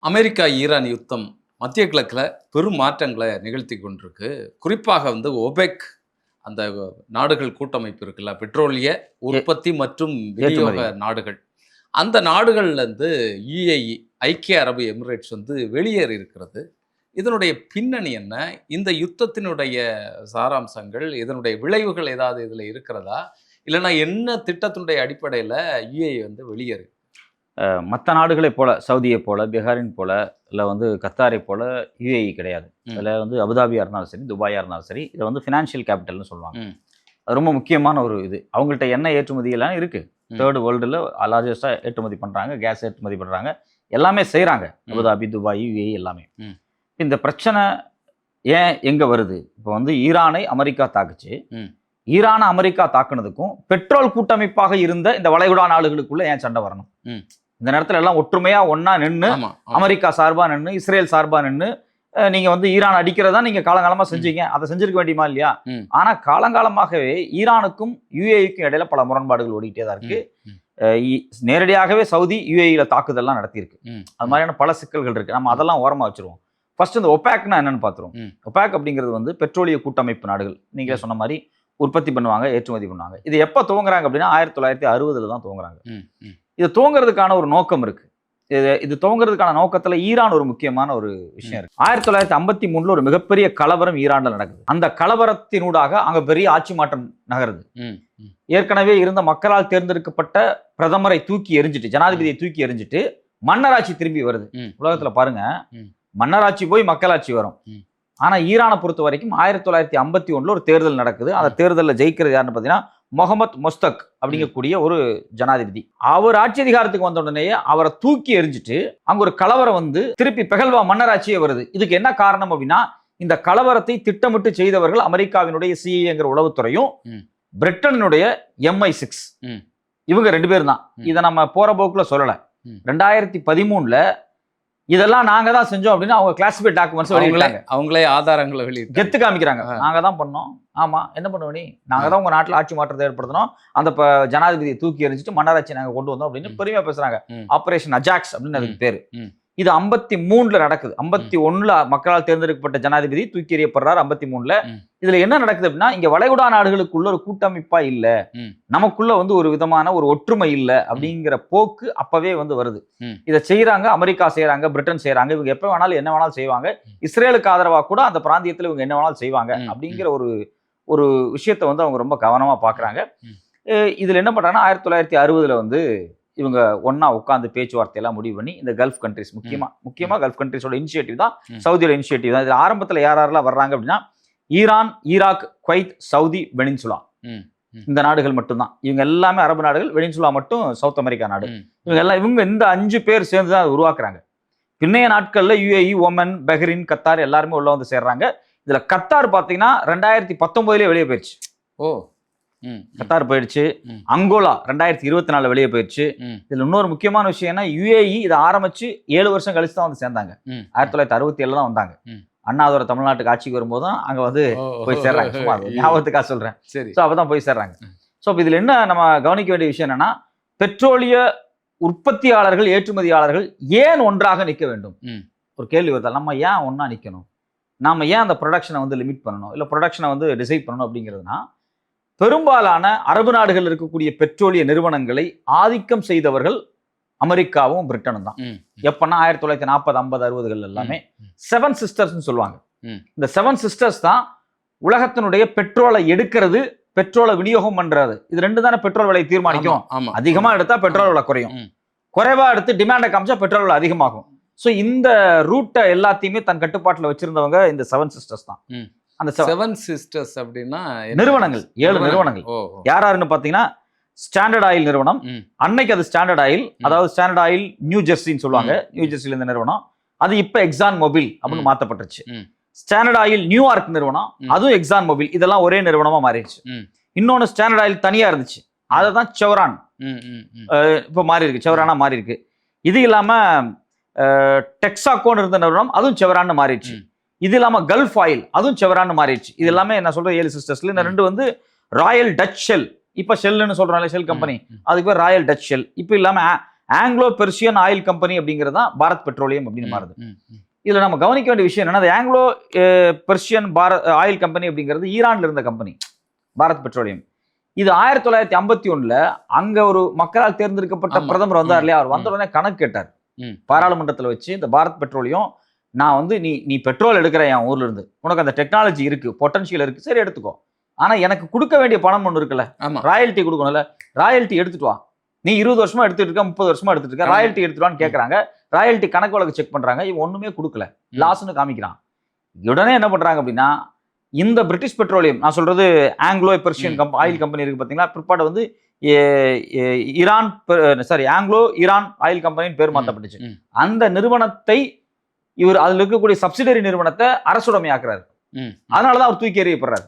America Iran யுத்தம் மத்திய கிழக்கில் பெரும் மாற்றங்களை நிகழ்த்தி கொண்டிருக்கு. குறிப்பாக ஒபெக் அந்த நாடுகள் கூட்டமைப்பு இருக்குல்ல, பெட்ரோலிய உற்பத்தி மற்றும் விநியோக ஏற்றுமதி. நாடுகள். அந்த நாடுகள்லேருந்து யுஏஇ ஐக்கிய அரபு எமிரேட்ஸ் வெளியேறி இருக்கிறது. இதனுடைய பின்னணி என்ன? இந்த யுத்தத்தினுடைய சாராம்சங்கள், இதனுடைய விளைவுகள் ஏதாவது இதில் இருக்கிறதா? இல்லைன்னா என்ன திட்டத்தினுடைய அடிப்படையில் யுஏஇ வெளியேறு? மற்ற நாடுகளைப் போல, சவுதியைப் போல, பீகாரின் போல, இல்லை கத்தாரை போல யுஏஇ கிடையாது. அதில் அபுதாபியாக இருந்தாலும் சரி, துபாயாக இருந்தாலும் சரி, இதை ஃபினான்ஷியல் கேபிட்டல்னு சொல்லுவாங்க. அது ரொம்ப முக்கியமான ஒரு இது. அவங்கள்ட்ட எண்ணெய் ஏற்றுமதி எல்லாம் இருக்குது. தேர்டு வேர்ல்டில் லார்ஜஸ்ட்டாக ஏற்றுமதி பண்ணுறாங்க, கேஸ் ஏற்றுமதி பண்ணுறாங்க, எல்லாமே செய்கிறாங்க. அபுதாபி, துபாய், யுஏஇ எல்லாமே. இந்த பிரச்சனை ஏன் எங்கே வருது? இப்போ ஈரானை அமெரிக்கா தாக்குச்சு. ஈரானை அமெரிக்கா தாக்குனதுக்கும் பெட்ரோல் கூட்டமைப்பாக இருந்த இந்த வளைகுடா நாடுகளுக்குள்ள ஏன் சண்டை வரணும்? இந்த நேரத்தில் எல்லாம் ஒற்றுமையா ஒன்னா நின்று, அமெரிக்கா சார்பா நின்று, இஸ்ரேல் சார்பா நின்று, நீங்க ஈரான் அடிக்கிறதா நீங்க காலங்காலமா செஞ்சீங்க, அதை செஞ்சிருக்க வேண்டியமா இல்லையா? ஆனா காலங்காலமாகவே ஈரானுக்கும் யுஏஇக்கும் இடையில பல முரண்பாடுகள் ஓடிக்கிட்டே தான் இருக்கு. நேரடியாகவே சவுதி யுஏஇல தாக்குதல்லாம் நடத்தியிருக்கு. அது மாதிரியான பல சிக்கல்கள் இருக்கு. நம்ம அதெல்லாம் ஓரமா வச்சிருவோம். ஃபர்ஸ்ட் இந்த ஒபேக்னா என்னன்னு பாத்துருவோம். ஒபேக் அப்படிங்கிறது பெட்ரோலிய கூட்டமைப்பு நாடுகள். நீங்களே சொன்ன மாதிரி உற்பத்தி பண்ணுவாங்க, ஏற்றுமதி பண்ணுவாங்க. இது எப்போ துவங்குறாங்க அப்படின்னா 1960 தான் துவங்குறாங்க. இது துவங்குறதுக்கான ஒரு நோக்கம் இருக்கு. இது துவங்குறதுக்கான நோக்கத்துல ஈரான் ஒரு முக்கியமான ஒரு விஷயம் இருக்கு. 1953 ஒரு மிகப்பெரிய கலவரம் ஈரான்ல நடக்குது. அந்த கலவரத்தினூடாக அங்க பெரிய ஆட்சி மாற்றம் நகருது. ஏற்கனவே இருந்த மக்களால் தேர்ந்தெடுக்கப்பட்ட பிரதமரை தூக்கி எறிஞ்சிட்டு, ஜனாதிபதியை தூக்கி எறிஞ்சிட்டு மன்னராட்சி திரும்பி வருது. உலகத்துல பாருங்க, மன்னராட்சி போய் மக்களாட்சி வரும். ஆனா ஈரானை பொறுத்த வரைக்கும் 1951 ஒரு தேர்தல் நடக்குது. அந்த தேர்தலில் ஜெயிக்கிறது யாருன்னு பார்த்தீங்கன்னா முகமது மொஸ்தக் அப்படிங்கக்கூடிய ஒரு ஜனாதிபதி. அவர் ஆட்சி அதிகாரத்துக்கு வந்த உடனேயே அவரை தூக்கி எறிஞ்சிட்டு அங்க ஒரு கலவரம் திருப்பி பெகல்வா மன்னராட்சியே வருது. இதுக்கு என்ன காரணம் அப்படின்னா, இந்த கலவரத்தை திட்டமிட்டு செய்தவர்கள் அமெரிக்காவினுடைய சிஐஏங்கிற உளவுத்துறையும் பிரிட்டனுடைய MI6 இவங்க 2 பேரும் தான். இதை நம்ம போற போக்குல சொல்லல. 2013 இதெல்லாம் நாங்க தான் செஞ்சோம் அப்படின்னு அவங்க கிளாசிஃபைட் டாக்குமெண்ட்ஸ் வெளியிட்டாங்க. அவங்களே ஆதாரங்களை வெளியிட்டு கெத்து காமிக்கிறாங்க. நாங்க தான் பண்ணோம். ஆமா, என்ன பண்ணுவோம் நீ? நாங்க தான் உங்க நாட்டுல ஆட்சி மாற்றத்தை ஏற்படுத்தணும், அந்த ஜனாதிபதியை தூக்கி எறிஞ்சிட்டு மன்னராட்சி நாங்க கொண்டு வந்தோம் அப்படின்னு பெருமையா பேசுறாங்க. ஆபரேஷன் அஜாக்ஸ் அப்படின்னு அதுக்கு பேரு. இது 53 நடக்குது. 51 மக்களால் தேர்ந்தெடுக்கப்பட்ட ஜனாதிபதி தூக்கி எறியப்படுறாரு. 53 இதுல என்ன நடக்குது அப்படின்னா, இங்க வளைகுடா நாடுகளுக்குள்ள ஒரு கூட்டமைப்பா இல்ல, நமக்குள்ள ஒரு விதமான ஒரு ஒற்றுமை இல்ல அப்படிங்கிற போக்கு அப்பவே வருது. இதை செய்யறாங்க, அமெரிக்கா செய்யறாங்க, பிரிட்டன் செய்யறாங்க. இவங்க எப்ப வேணாலும் என்ன வேணாலும் செய்வாங்க. இஸ்ரேலுக்கு ஆதரவா கூட அந்த பிராந்தியத்துல இவங்க என்ன வேணாலும் செய்வாங்க அப்படிங்கிற ஒரு விஷயத்த அவங்க ரொம்ப கவனமா பாக்குறாங்க. இதுல என்ன பண்றாங்கன்னா, 1960 இவங்க ஒன்னா உட்காந்து பேச்சுவார்த்தையெல்லாம் முடிவு பண்ணி இந்த கல்ஃப் கண்ட்ரிஸ், முக்கியமா கல்ஃப் கண்ட்ரிஸோட இனிஷியேட்டிவ் தான், சவுதியோட இனிஷியேட்டிவ் தான். இது ஆரம்பத்தில் யாரெல்லாம் வர்றாங்க அப்படின்னா, ஈரான், ஈராக், குவைத், சவுதி, வெனின்சுலா, இந்த நாடுகள் மட்டும்தான். இவங்க எல்லாமே அரபு நாடுகள். வெனின்சுலா மட்டும் சவுத் அமெரிக்கா நாடு. இவங்க இந்த 5 பேர் சேர்ந்து தான் உருவாக்குறாங்க. பின்னைய நாட்கள்ல யுஏஇ, ஓமன், பஹ்ரைன், கத்தார் எல்லாருமே உள்ள சேர்றாங்க. இதுல கத்தார் பாத்தீங்கன்னா 2019 வெளியே போயிடுச்சு. கத்தார் போயிடுச்சு. அங்கோலா 2024 வெளியே போயிடுச்சு. இதுல இன்னொரு முக்கியமான விஷயம், யுஏஇ இதை ஆரம்பிச்சு 7 வருஷம் கழிச்சு தான் சேர்ந்தாங்க. 1967 தான் வந்தாங்க. அண்ணாதுரை தமிழ்நாட்டுக்கு ஆட்சிக்கு வரும்போது தான் அங்க போய் சேர்றாங்க. சும்மா ஞாபகத்துக்காக சொல்றேன். சோ அப்பதான் போய் சேர்றாங்க. சோ இதுல என்ன நம்ம கவனிக்க வேண்டிய விஷயம் என்னன்னா, பெட்ரோலிய உற்பத்தியாளர்கள், ஏற்றுமதியாளர்கள் ஏன் ஒன்றாக நிற்க வேண்டும்? ஒரு கேள்வி வருது. நம்ம ஏன் ஒன்னா நிக்கணும்? நாம ஏன் அந்த ப்ரொடக்ஷனை லிமிட் பண்ணணும், இல்ல ப்ரொடக்ஷனை டிசைட் பண்ணணும் அப்படிங்கிறதுனா, பெரும்பாலான அரபு நாடுகள் இருக்கக்கூடிய பெட்ரோலிய நிறுவனங்களை ஆதிக்கம் செய்தவர்கள் அமெரிக்காவும் பிரிட்டனும் தான். எப்பன்னா 1940, 50, 60 எல்லாமே 7 சிஸ்டர்ஸ் சொல்லுவாங்க. இந்த 7 சிஸ்டர்ஸ் தான் உலகத்தினுடைய பெட்ரோலை எடுக்கிறது, பெட்ரோலை விநியோகம் பண்றது. இது 2 தானே பெட்ரோல் விலை தீர்மானிக்கும். அதிகமா எடுத்தா பெட்ரோல் விலை குறையும், குறைவா எடுத்து டிமாண்டை காமிச்சா பெட்ரோல் விலை அதிகமாகும். ஸோ இந்த ரூட்டை எல்லாத்தையுமே தன் கட்டுப்பாட்டில் வச்சிருந்தவங்க இந்த 7 சிஸ்டர்ஸ் தான். அந்த 7 சிஸ்டர்ஸ் அப்படின்னா நிறுவனங்கள், 7 நிறுவனங்கள். யாருன்னு பாத்தீங்கன்னா, ஸ்டாண்டர்ட் ஆயில் நிறுவனம். அன்னைக்கு அது ஸ்டாண்டர்ட் ஆயில், அதாவது ஸ்டாண்டர்ட் ஆயில் நியூ ஜெர்சின்னு சொல்லுவாங்க. நியூ ஜெர்சில இந்த நிறுவனம், அது இப்ப எக்ஸான் மொபில் அப்படின்னு மாத்தப்பட்டுருச்சு. ஸ்டாண்டர்ட் ஆயில் நியூயார்க் நிறுவனம், அதுவும் எக்ஸான் மொபில். இதெல்லாம் ஒரே நிறுவனமா மாறிடுச்சு. இன்னொன்னு ஸ்டாண்டர்ட் ஆயில் தனியா இருந்துச்சு, அதை தான் செவ்ரான் இப்ப மாறி இருக்கு, செவ்ரானா மாறி இருக்கு. இது இல்லாம டெக்ஸாகோன்னு இருந்த நிறுவனம், அதுவும் செவ்ரான்னு மாறிடுச்சு. இது இல்லாம கல்ஃப் ஆயில், அதுவும் செவரான்னு மாறிடுச்சு. இது எல்லாமே என்ன சொல்ற 7 சிஸ்டர்ஸ்ல இந்த 2 ராயல் டச் ஷெல், இப்ப ஷெல்னு சொல்றோம்ல, ஷெல் கம்பெனி, அதுக்கு பேர் ராயல் டச் ஷெல். இப்ப இல்லாம ஆங்கிலோ பெர்சியன் ஆயில் கம்பெனி அப்படிங்கிறது தான் பாரத் பெட்ரோலியம் அப்படின்னு மாறுது. ம், ம். இதுல நம்ம கவனிக்க வேண்டிய விஷயம் என்னன்னா, அந்த ஆங்கிலோ பெர்சியன் ஆயில் கம்பெனி அப்படிங்கிறது ஈரான்ல இருந்த கம்பெனி பாரத் பெட்ரோலியம். இது 1951 அங்க ஒரு மக்களால் தேர்ந்தெடுக்கப்பட்ட ஆமா. பிரதமர் வந்தார் இல்லையா, அவர் ம். வந்த உடனே கணக்கு கேட்டார் ம். பாராளுமன்றத்துல வச்சு. இந்த பாரத் பெட்ரோலியம், நான் வந்து நீ பெட்ரோல் எடுக்கிற என் ஊர்ல இருந்து, உனக்கு அந்த டெக்னாலஜி இருக்கு, பொட்டன்ஷியல் இருக்கு, சரி எடுத்துக்கோ. ஆனா எனக்கு கொடுக்க வேண்டிய பணம் ஒன்று இருக்குல்ல, ஆமா. ராயல்ட்டி கொடுக்கணும்ல, ராயல்ட்டி எடுத்துட்டு வா. நீ 20 வருஷமா எடுத்துட்டு இருக்க, 30 வருஷமா எடுத்துட்டு இருக்க, ராயல்ட்டி எடுத்துட்டு கேட்கறாங்க. ராயல்ட்டி கணக்கு வழக்கு செக் பண்றாங்க, இவன் ஒண்ணுமே கொடுக்கல, லாஸ்ன்னு காமிக்கிறான். உடனே என்ன பண்றாங்க அப்படின்னா, இந்த பிரிட்டிஷ் பெட்ரோலியம், நான் சொல்றது ஆங்கிலோ பெர்சியன் ஆயில் கம்பெனி இருக்கு பாத்தீங்களா, பிற்பாடு வந்து ஆங்கிலோ ஈரான் ஆயில் கம்பெனின்னு பேர் மாற்றப்பட்டுச்சு. அந்த நிறுவனத்தை இவர் அதுல இருக்கக்கூடிய சப்சிடரி நிறுவனத்தை அரசுடைமையாக்குறாரு. அதனாலதான் அவர் தூக்கி எறியப்படுறாரு.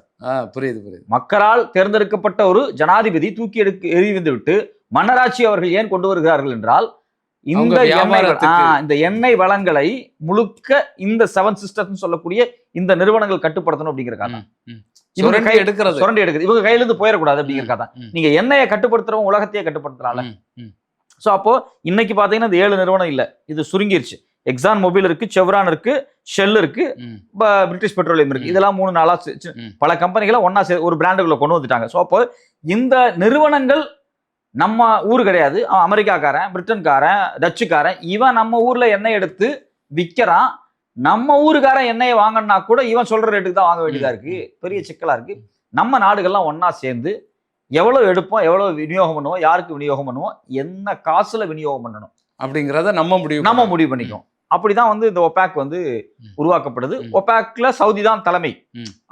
புரியுது. மக்களால் தேர்ந்தெடுக்கப்பட்ட ஒரு ஜனாதிபதி தூக்கி எறிந்து விட்டு மன்னராட்சி அவர்கள் ஏன் கொண்டு வருகிறார்கள் என்றால், இந்த எண்ணெய் வளங்களை முழுக்க இந்த 7 சிஸ்டர்ஸ் சொல்லக்கூடிய இந்த நிறுவனங்கள் கட்டுப்படுத்தணும் அப்படிங்கிறக்காக சுரண்டி எடுக்கிறது, இவங்க கையில இருந்து போயிடக்கூடாது அப்படிங்கிறக்காக. நீங்க எண்ணெயை கட்டுப்படுத்துறவங்க உலகத்தையே கட்டுப்படுத்துறாங்க. சோ அப்போ இன்னைக்கு பாத்தீங்கன்னா இந்த 7 நிறுவனம் இல்ல, இது சுருங்கிருச்சு. எக்ஸான் மொபைல் இருக்கு, செவ்ரான் இருக்கு, ஷெல் இருக்கு, பிரிட்டிஷ் பெட்ரோலியம் இருக்கு. இதெல்லாம் 3-4 பல கம்பெனிகளை ஒன்னா ஒரு பிராண்டுக்குள்ள கொண்டு வந்துட்டாங்க. சோ அப்போ இந்த நிறுவனங்கள் நம்ம ஊர் கிடையாது, அமெரிக்காக்காரன், பிரிட்டன்காரன், டச்சுக்காரன், இவன் நம்ம ஊர்ல எண்ணெய் எடுத்து விற்கிறான். நம்ம ஊருக்காரன் எண்ணெயை வாங்கினா கூட இவன் சொல்ற ரேட்டுக்கு தான் வாங்க வேண்டியதா இருக்கு. பெரிய சிக்கலா இருக்கு. நம்ம நாடுகள்லாம் ஒன்னா சேர்ந்து எவ்வளவு எடுப்போம், எவ்வளவு விநியோகம் பண்ணுவோம், யாருக்கு விநியோகம் பண்ணுவோம், என்ன காசுல விநியோகம் பண்ணணும் அப்படிங்கிறத நம்ம முடிவு பண்ணிக்கோம். அப்படிதான் வந்து இந்த ஒபேக் வந்து உருவாக்கப்படுது. ஒபேக்ல சவுதி தான் தலைமை.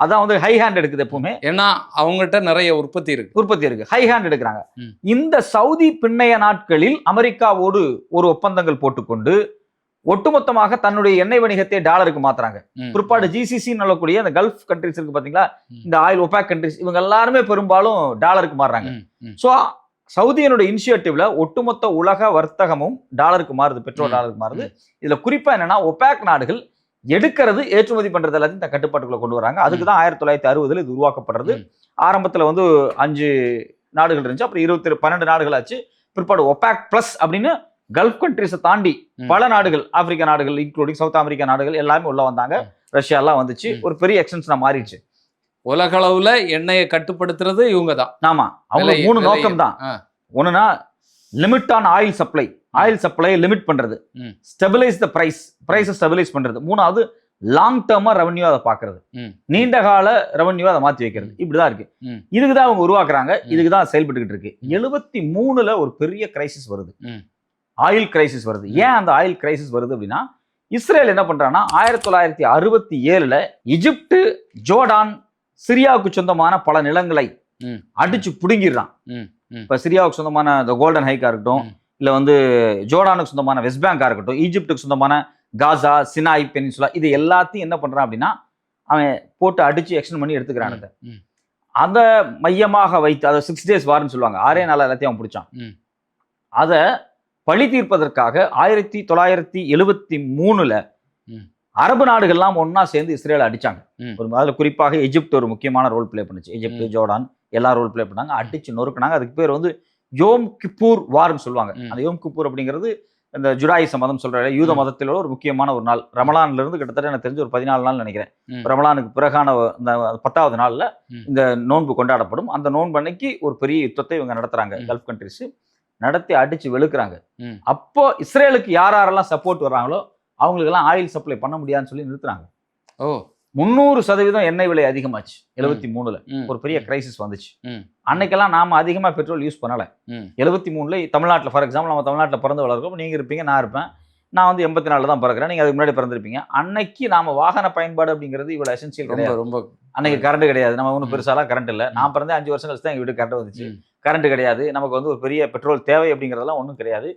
அதான் வந்து ஹை ஹேண்ட் எடுக்குது எப்பவுமே, ஏன்னா அவங்ககிட்ட நிறைய உற்பத்தி இருக்கு, ஹை ஹேண்ட் எடுக்கிறாங்க. இந்த சவுதி பின்னைய நாட்களில் அமெரிக்காவோடு ஒரு ஒப்பந்தங்கள் போட்டுக்கொண்டு ஒட்டுமொத்தமாக தன்னுடைய எண்ணெய் வணிகத்தை டாலருக்கு மாத்துறாங்க. பிற்பாடு ஜிசிசி சொல்லக்கூடிய அந்த கல்ஃப் கண்ட்ரிஸ் இருக்கு பாத்தீங்களா, இந்த ஆயில் ஒபேக் கண்ட்ரிஸ், இவங்க எல்லாருமே பெரும்பாலும் டாலருக்கு மாறுறாங்க. சோ சவுதியினுடைய இனிஷியேட்டிவ்ல ஒட்டுமொத்த உலக வர்த்தகமும் டாலருக்கு மாறுது, பெட்ரோல் டாலருக்கு மாறுது. இதுல குறிப்பா என்னன்னா, ஒபேக் நாடுகள் எடுக்கிறது, ஏற்றுமதி பண்றது எல்லாத்தையும் இந்த கட்டுப்பாட்டுக்குள்ள கொண்டு வராங்க. அதுக்குதான் 1960 இது உருவாக்கப்படுறது. ஆரம்பத்துல வந்து 5 நாடுகள் இருந்துச்சு, அப்புறம் 12 நாடுகள் ஆச்சு. பிற்பாடு ஒபேக் பிளஸ் அப்படின்னு கல்ஃப் கண்ட்ரிஸை தாண்டி பல நாடுகள், ஆப்பிரிக்கா நாடுகள் இன்க்ளூடிங் சவுத் அமெரிக்கா நாடுகள் எல்லாமே உள்ள வந்தாங்க. ரஷ்யா எல்லாம் வந்துச்சு. ஒரு பெரிய எக்ஸ்டென்ஷனா மாறிடுச்சு. உலக அளவுல எண்ணெயை கட்டுப்படுத்துறது இவங்க தான். ஆமா, அவங்க 3 நோக்கம் தான். ஒண்ணுனா limit on oil supply, oil supply limit பண்றது, ஸ்டெபிலைஸ் த பிரைஸ் ஸ்டெபிலைஸ் பண்றது. 3வது லாங் டேர்மா ரெவன்யூ அதை பாக்குறது, நீண்ட கால ரெவன்யூ அதை மாத்தி வைக்கிறது. இப்படிதான் இருக்கு. இதுக்குதான் அவங்க உருவாக்குறாங்க, இதுக்குதான் செயல்பட்டுக்கிட்டு இருக்கு. 73 ஒரு பெரிய கிரைசிஸ் வருது, ஆயில் கிரைசிஸ் வருது. ஏன் அந்த ஆயில் கிரைசிஸ் வருது அப்படின்னா, இஸ்ரேல் என்ன பண்றாங்கன்னா 1967 எகிப்து, ஜோர்டான், சிரியாவுக்கு சொந்தமான பல நிலங்களை அடிச்சு புடுங்கிடுறான். இப்ப சிரியாவுக்கு சொந்தமான இந்த கோல்டன் ஹைக்கா இருக்கட்டும், இல்ல வந்து ஜோர்டானுக்கு சொந்தமான வெஸ்ட் பேங்கா இருக்கட்டும், ஈஜிப்டுக்கு சொந்தமான காசா, சினாய் பெனின்சுலா, இது எல்லாத்தையும் என்ன பண்றான் அப்படின்னா அவன் போட்டு அடிச்சு எக்ஸ்டெண்ட் பண்ணி எடுத்துக்கிறான். அதை மையமாக வைத்து, அதை 6 days வார்னு சொல்லுவாங்க, 6 நாள் எல்லாத்தையும் அவன் பிடிச்சான். அதை பழி தீர்ப்பதற்காக 1973 அரபு நாடுகள்லாம் ஒன்னா சேர்ந்து இஸ்ரேலை அடிச்சாங்க. அதுல குறிப்பாக எகிப்து ஒரு முக்கியமான ரோல் பிளே பண்ணுச்சு. எகிப்து, ஜோர்டான் எல்லாம் ரோல் பிளே பண்ணாங்க, அடிச்சு நொறுக்குனாங்க. அதுக்கு பேர் வந்து யோம் கிப்பூர் வார்னு சொல்லுவாங்க. அந்த யோம் கிப்பூர் அப்படிங்கிறது இந்த ஜுடாயிச மதம் சொல்ற யூத மதத்தில் ஒரு முக்கியமான ஒரு நாள். ரமலான்ல இருந்து கிட்டத்தட்ட எனக்கு தெரிஞ்சு ஒரு 14 நாள் நினைக்கிறேன். ரமலானுக்கு பிறகான இந்த 10வது நாள்ல இந்த நோன்பு கொண்டாடப்படும். அந்த நோன்பு அன்னைக்கு ஒரு பெரிய யுத்தத்தை இவங்க நடத்துறாங்க. கல்ஃப் கண்ட்ரிஸ் நடத்தி அடிச்சு வெளுக்குறாங்க. அப்போ இஸ்ரேலுக்கு யாரெல்லாம் சப்போர்ட் வர்றாங்களோ அவங்களுக்கு எல்லாம் ஆயில் சப்ளை பண்ண முடியாதுன்னு சொல்லி நிறுத்துறாங்க. 300% எண்ணெய் விலை அதிகமாச்சு 73. ஒரு பெரிய கிரைசிஸ் வந்துச்சு. அன்னைக்கெல்லாம் நாம அதிகமா பெட்ரோல் யூஸ் பண்ணல. 73 தமிழ்நாட்டில், ஃபார் எக்ஸாம்பிள், நம்ம தமிழ்நாட்டில் பிறந்து வளர்க்கோம். நீங்க இருப்பீங்க, நான் இருப்பேன். நான் வந்து 84 தான் பிறக்கிறேன், நீங்க அதுக்கு முன்னாடி பிறந்திருப்பீங்க. அன்னைக்கு நாம வாகன பயன்பாடு அப்படிங்கிறது இவ்வளவு எசென்சியல் கிடையாது. ரொம்ப அன்னைக்கு கரண்ட் கிடையாது, நம்ம ஒன்றும் பெருசாலாம் கரண்ட் இல்லை. நான் பிறந்தே 5 வருஷம் கழிச்சு தான் எங்க வீட்டுக்கு கரண்ட் வந்துச்சு. கரண்ட் கிடையாது, நமக்கு வந்து ஒரு பெரிய பெட்ரோல் தேவை அப்படிங்கிறதெல்லாம் ஒன்றும் கிடையாது.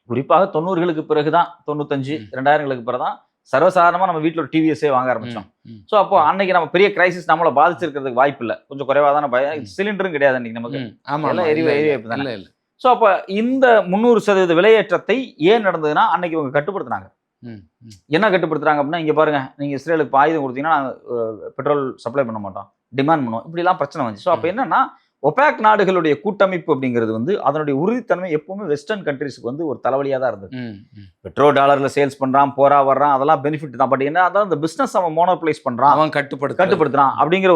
குறிப்பாக 90களுக்கு பிறகுதான், 95, 2000களுக்கு பிறகுதான் சர்வசாதாரணமா நம்ம வீட்டில் ஒரு டிவிஎஸ்ஏ வாங்க ஆரம்பிச்சோம். ஸோ அப்போ அன்னைக்கு நம்ம பெரிய கிரைசிஸ் நம்மளை பாதிச்சிருக்கிறதுக்கு வாய்ப்பு இல்லை. கொஞ்சம் குறைவாக தானே சிலிண்டரும் கிடையாது அன்னைக்கு நமக்கு, எல்லாம் எரிவாய்ப்பு தானே. ஸோ அப்போ இந்த 300% விலையேற்றத்தை ஏன் நடந்ததுன்னா, அன்னைக்கு இவங்க கட்டுப்படுத்தினாங்க. என்ன கட்டுப்படுத்துறாங்க அப்படின்னா, இங்க பாருங்க, நீங்க இஸ்ரேலுக்கு ஆயுதம் கொடுத்தீங்கன்னா நாங்கள் பெட்ரோல் சப்ளை பண்ண மாட்டோம், டிமாண்ட் பண்ணுவோம், இப்படிலாம் பிரச்சனை வந்துச்சு. ஸோ அப்போ என்னன்னா, ஒபேக் நாடுகளுடைய கூட்டமைப்பு அப்படிங்கிறது வந்து அதனுடைய உறுதித்தன்மை எப்பவுமே வெஸ்டர்ன் கண்ட்ரிஸ்க்கு வந்து ஒரு தலைவலியா தான் இருந்தது. பெட்ரோ டாலர்ல சேல்ஸ் பண்றான், போறா வர்றான், அதெல்லாம் பெனிஃபிட் தான். பட் என்ன அதான் இந்த பிசினஸ் அவன் மோனோபலைஸ் பண்றான், அவன் கட்டுப்படுத்துறான் அப்படிங்கிற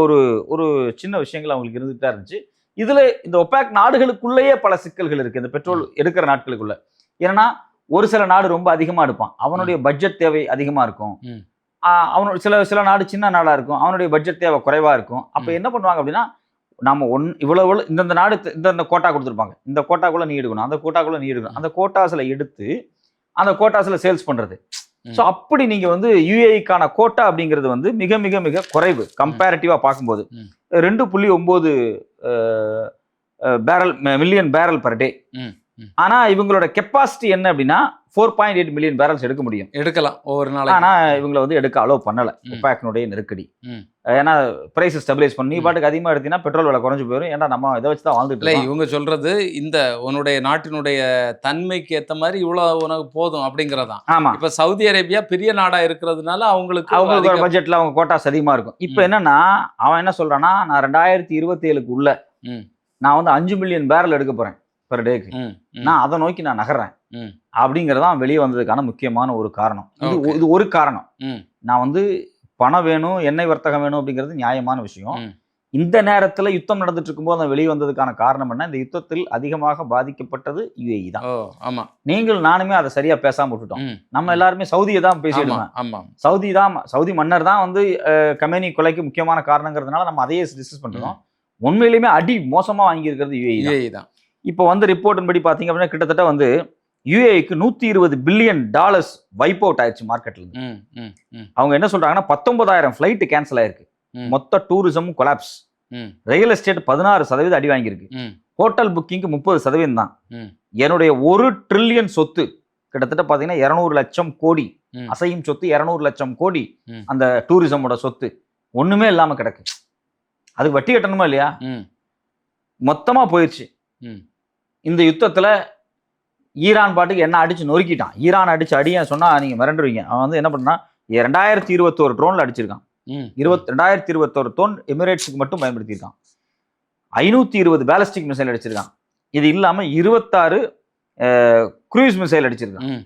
ஒரு சின்ன விஷயங்கள் அவங்களுக்கு இருந்துட்டு தான் இருந்துச்சு. இதுல இந்த ஒபேக் நாடுகளுக்குள்ளேயே பல சிக்கல்கள் இருக்கு இந்த பெட்ரோல் எடுக்கிற நாட்களுக்குள்ள. ஏன்னா ஒரு சில நாடு ரொம்ப அதிகமா எடுப்பான், அவனுடைய பட்ஜெட் தேவை அதிகமா இருக்கும். அவனோட சில நாடு சின்ன நாடா இருக்கும், அவனுடைய பட்ஜெட் தேவை குறைவா இருக்கும். அப்ப என்ன பண்ணுவாங்க அப்படின்னா, நாம இவ்வளவு இந்த நாடு இந்த கோட்டா கொடுத்துருப்பாங்க, இந்த கோட்டாக்குள்ள நீ எடுக்கணும், அந்த கோட்டாக்குள்ள நீ எடுக்கணும், அந்த கோட்டாஸ்ல எடுத்து அந்த கோட்டாஸ்ல சேல்ஸ் பண்றது. ஸோ அப்படி நீங்க வந்து யுஏஇக்கான கோட்டா அப்படிங்கிறது வந்து மிக மிக மிக குறைவு கம்பேரிட்டிவா பார்க்கும்போது. 2.9 மில்லியன் பேரல் பர் டே. ஆனா இவங்களோட கெப்பாசிட்டி என்ன அப்படின்னா 4.8 மில்லியன் பேரல்ஸ் எடுக்க முடியும், எடுக்கலாம் ஒவ்வொரு நாளைக்கு. ஆனா இவங்களை வந்து எடுக்க அலோவ் பண்ணல ஒபேக்கினுடைய நெருக்கடி. ஏன்னா பிரைஸ் ஸ்டெபிலைஸ் பண்ணி பாட்டுக்கு அதிகமா எடுத்தீங்கன்னா பெட்ரோல் விலை குறைஞ்சு போயிடும். ஏன்னா நம்ம இதை வச்சு தான் வாழ்ந்துட்டு இல்லை, இவங்க சொல்றது இந்த உன்னுடைய நாட்டினுடைய தன்மைக்கு ஏற்ற மாதிரி இவ்வளவு உனக்கு போதும் அப்படிங்கிறதான். ஆமா, இப்ப சவுதி அரேபியா பெரிய நாடா இருக்கிறதுனால அவங்களுக்கு பட்ஜெட்ல அவங்க கோட்டாஸ் அதிகமா இருக்கும். இப்ப என்னன்னா அவன் என்ன சொல்றான்னா, நான் 2027 உள்ள நான் வந்து 5 மில்லியன் பேரல் எடுக்க போறேன் பெர் டேக்கு, நான் அதை நோக்கி நான் நகர்றேன் அப்படிங்கறதான் வெளியே வந்ததுக்கான முக்கியமான ஒரு காரணம். இது ஒரு காரணம். நான் வந்து பணம் வேணும், எண்ணெய் வர்த்தகம் வேணும் அப்படிங்கிறது நியாயமான விஷயம். இந்த நேரத்துல யுத்தம் நடந்துட்டு இருக்கும்போது அந்த வெளியே வந்ததுக்கான காரணம் என்ன, இந்த யுத்தத்தில் அதிகமாக பாதிக்கப்பட்டது யுஏஇ தான். ஆமா, நீங்கள் நானுமே அதை சரியா பேசாம விட்டுட்டோம். நம்ம எல்லாருமே சவுதியை தான் பேசிடுவோம். சவுதி மன்னர் தான் வந்து கமேனி கொலைக்கு முக்கியமான காரணங்கிறதுனால நம்ம அதையே டிஸ்கஸ் பண்றோம். உண்மையிலுமே அடி மோசமா வாங்கி இருக்கிறது யுஏஇ தான். இப்போ வந்து ரிப்போர்ட்டின் படி பாத்தீங்க அப்படின்னா கிட்டத்தட்ட வந்து யுஏஇக்கு $120 பில்லியன் வைப் அவுட் ஆயிடுச்சு மார்க்கெட்ல இருந்து. அவங்க என்ன சொல்றாங்கன்னா 19,000 ஃபிளைட் கேன்சல் ஆயிருக்கு, மொத்த டூரிசமும் கொலாப்ஸ், ரியல் எஸ்டேட் 16% அடி வாங்கியிருக்கு, ஹோட்டல் புக்கிங் 30% தான். என்னுடைய 1 ட்ரில்லியன் சொத்து கிட்டத்தட்ட பாத்தீங்கன்னா 200 லட்சம் கோடி அசையும் சொத்து, 200 லட்சம் கோடி அந்த டூரிசமோட சொத்து ஒண்ணுமே இல்லாம கிடக்கு. அதுக்கு வட்டி கட்டணுமா இல்லையா? மொத்தமா போயிடுச்சு. இந்த யுத்தத்துல ஈரான் பாட்டுக்கு என்ன அடிச்சு நொறுக்கிட்டான். ஈரான் அடிச்சு அடியன்னு சொன்னா நீங்க மிரண்டுருவீங்க. அவன் வந்து என்ன பண்ணா 2021 ட்ரோன்ல அடிச்சிருக்கான். 2021 ட்ரோன் எமிரேட்ஸுக்கு மட்டும் பயன்படுத்தியிருக்கான். 520 பேலிஸ்டிக் மிசைல் அடிச்சிருக்கான். இது இல்லாம 26 குரூஸ் மிசைல் அடிச்சிருக்கான்.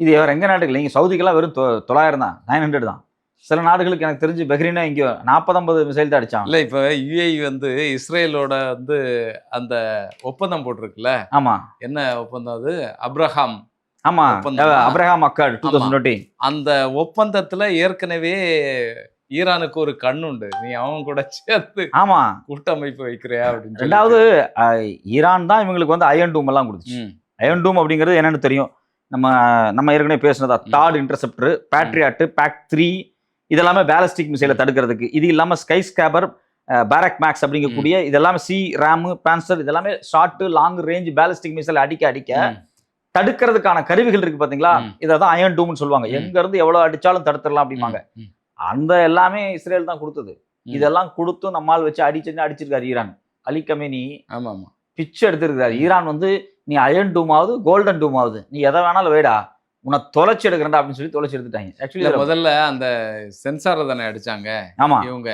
இது வேற எங்க நாட்டுக்கு நீங்க சவுதிக்கெல்லாம் வெறும் 900 தான், 900 தான். சில நாடுகளுக்கு எனக்கு தெரிஞ்சு பஹ்ரைனா இங்க 40-50 மிசைல் தான் அடிச்சான். இல்ல இப்ப யுஏஇ வந்து இஸ்ரேலோட வந்து அந்த ஒப்பந்தம் போட்டிருக்குல்ல. ஆமா, என்ன ஒப்பந்தம் அது? அப்ரஹாம். ஆமா, அப்ரஹாம் அக்கார்ட் 2020. அந்த ஒப்பந்தத்துல ஏற்கனவே ஈரானுக்கு ஒரு கண்ணுண்டு, நீ அவன் கூட சேர்த்து ஆமா கூட்டமைப்பு வைக்கிறியா அப்படின்னு. ரெண்டாவது ஈரான் தான் இவங்களுக்கு வந்து அயன் டூம் எல்லாம் கொடுத்துச்சு. அயன் டூம் அப்படிங்கிறது என்னன்னு தெரியும், நம்ம ஏற்கனவே பேசுனதா தாட் இன்டர்செப்டர், பேட்ரியாட், PAC-3 இதெல்லாமே பேலிஸ்டிக் மிசைலை தடுக்கிறதுக்கு. இது இல்லாம ஸ்கை ஸ்கேபர், பேரக் மேக்ஸ் அப்படிங்கக்கூடிய இதெல்லாமே C-RAM, பான்சர் இதெல்லாமே short long range ballistic missile அடிக்க தடுக்கிறதுக்கான கருவிகள் இருக்கு பாத்தீங்களா. இதான் அயன் டூம்னு சொல்லுவாங்க. எங்க இருந்து எவ்வளவு அடிச்சாலும் தடுத்துடலாம் அப்படிம்பாங்க. அந்த எல்லாமே இஸ்ரேல் தான் கொடுத்தது. இதெல்லாம் கொடுத்து நம்மால் வச்சு அடிச்சிருக்காரு ஈரான். அலி கமேனி பிச்சு எடுத்திருக்காரு. ஈரான் வந்து நீ அயன் டூம் ஆகுது, கோல்டன் டூம் ஆகுது, நீ எதை வேணாலும் வேடா, உன்னை தொலைச்சி எடுக்கிறா அப்படின்னு சொல்லி தொலைச்சி எடுத்துட்டாங்க. ஆக்சுவலி முதல்ல அந்த சென்சாரை தானே அடிச்சாங்க. ஆமா, இவங்க